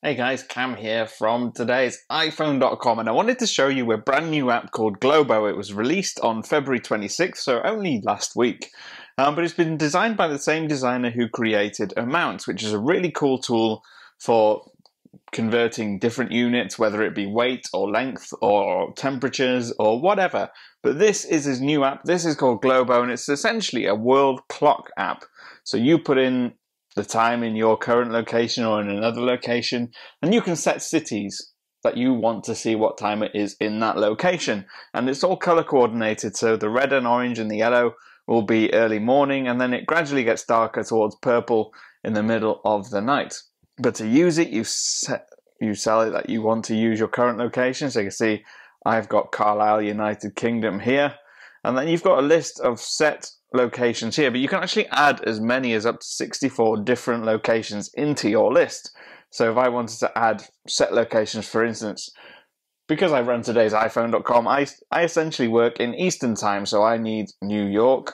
Hey guys, Cam here from today's iPhone.com, and I wanted to show you a brand new app called Globo. It was released on February 26th, so only last week. But it's been designed by the same designer who created Amount, which is a really cool tool for converting different units, whether it be weight or length or temperatures or whatever. But this is his new app. This is called Globo, and it's essentially a world clock app. So you put in the time in your current location or in another location, and you can set cities that you want to see what time it is in that location. And it's all color coordinated, so the red and orange and the yellow will be early morning, and then it gradually gets darker towards purple in the middle of the night. But to use it, you sell it that you want to use your current location. So you can see I've got Carlisle, United Kingdom here, and then you've got a list of set locations here, but you can actually add as many as up to 64 different locations into your list. So if I wanted to add set locations, for instance, because I run today's iPhone.com, I essentially work in Eastern time, so I need New York.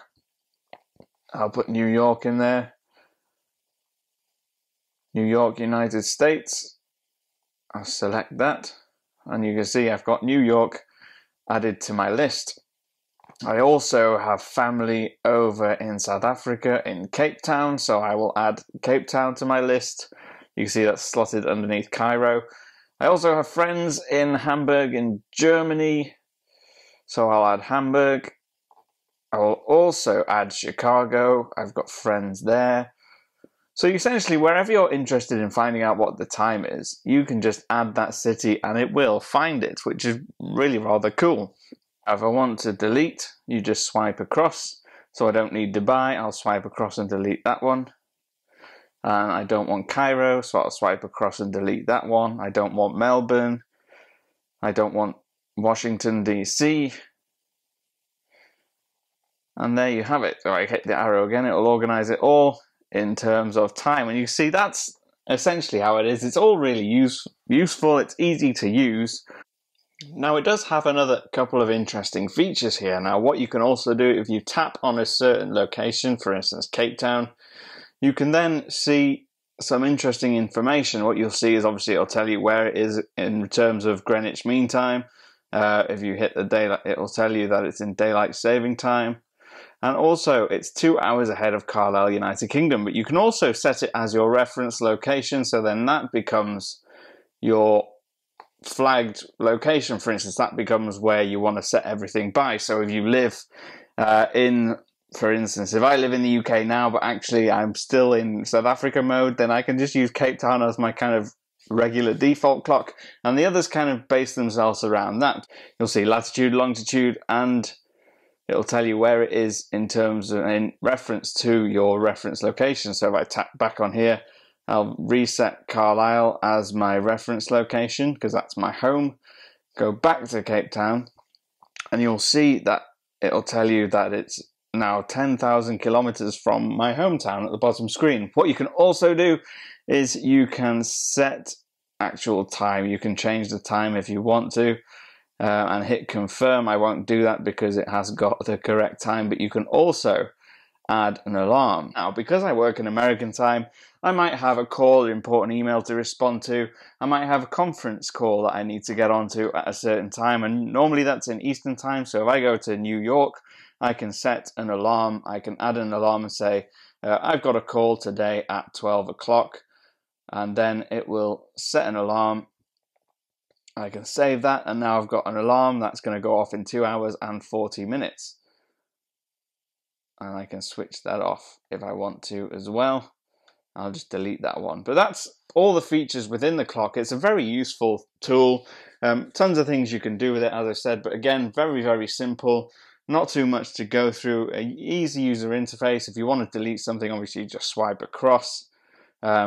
I'll put New York in there. New York, United States. I'll select that, and you can see I've got New York added to my list. I also have family over in South Africa in Cape Town, so I will add Cape Town to my list. You can see that's slotted underneath Cairo. I also have friends in Hamburg in Germany, so I'll add Hamburg. I will also add Chicago. I've got friends there. So essentially, wherever you're interested in finding out what the time is, you can just add that city and it will find it, which is really rather cool. If I want to delete, you just swipe across. So I don't need Dubai, I'll swipe across and delete that one. And I don't want Cairo, so I'll swipe across and delete that one. I don't want Melbourne. I don't want Washington, DC. And there you have it. So I hit the arrow again, it will organize it all in terms of time. And you see that's essentially how it is. It's all really useful, it's easy to use. Now it does have another couple of interesting features here. Now what you can also do, if you tap on a certain location, for instance Cape Town, you can then see some interesting information. What you'll see is obviously it'll tell you where it is in terms of Greenwich Mean Time. If you hit the daylight, it'll tell you that it's in daylight saving time. And also it's 2 hours ahead of Carlisle, United Kingdom. But you can also set it as your reference location, so then that becomes your flagged location. For instance, that becomes where you want to set everything by. So if you live for instance, if I live in the UK now, but actually I'm still in South Africa mode, then I can just use Cape Town as my kind of regular default clock, and the others kind of base themselves around that. You'll see latitude, longitude, and it'll tell you where it is in terms of in reference to your reference location. So if I tap back on here, I'll reset Carlisle as my reference location because that's my home. Go back to Cape Town, and you'll see that it'll tell you that it's now 10,000 kilometers from my hometown at the bottom screen. What you can also do is you can set actual time. You can change the time if you want to and hit confirm. I won't do that because it has got the correct time, but you can also add an alarm. Now, because I work in American time, I might have a call, an important email to respond to. I might have a conference call that I need to get onto at a certain time, and normally that's in Eastern time. So if I go to New York, I can set an alarm. I can add an alarm and say, I've got a call today at 12 o'clock, and then it will set an alarm. I can save that, and now I've got an alarm that's going to go off in 2 hours and 40 minutes. And I can switch that off if I want to as well. I'll just delete that one. But that's all the features within the clock. It's a very useful tool. Tons of things you can do with it, as I said. But again, very, very simple. Not too much to go through. An easy user interface. If you want to delete something, obviously you just swipe across.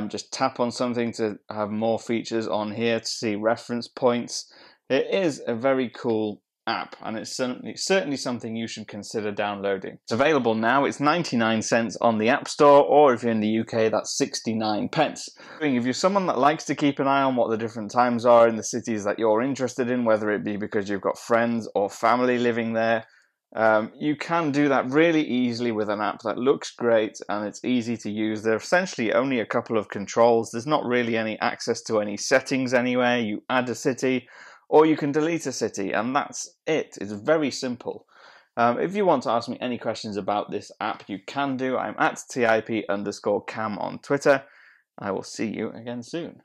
Just tap on something to have more features on here to see reference points. It is a very cool app, and it's certainly something you should consider downloading. It's available now. It's 99 cents on the App Store, or if you're in the UK, that's 69 pence. If you're someone that likes to keep an eye on what the different times are in the cities that you're interested in, whether it be because you've got friends or family living there, You can do that really easily with an app that looks great and it's easy to use. There are essentially only a couple of controls. There's not really any access to any settings anywhere. You add a city or you can delete a city, and that's it. It's very simple. If you want to ask me any questions about this app, you can do. I'm at TIP_cam on Twitter. I will see you again soon.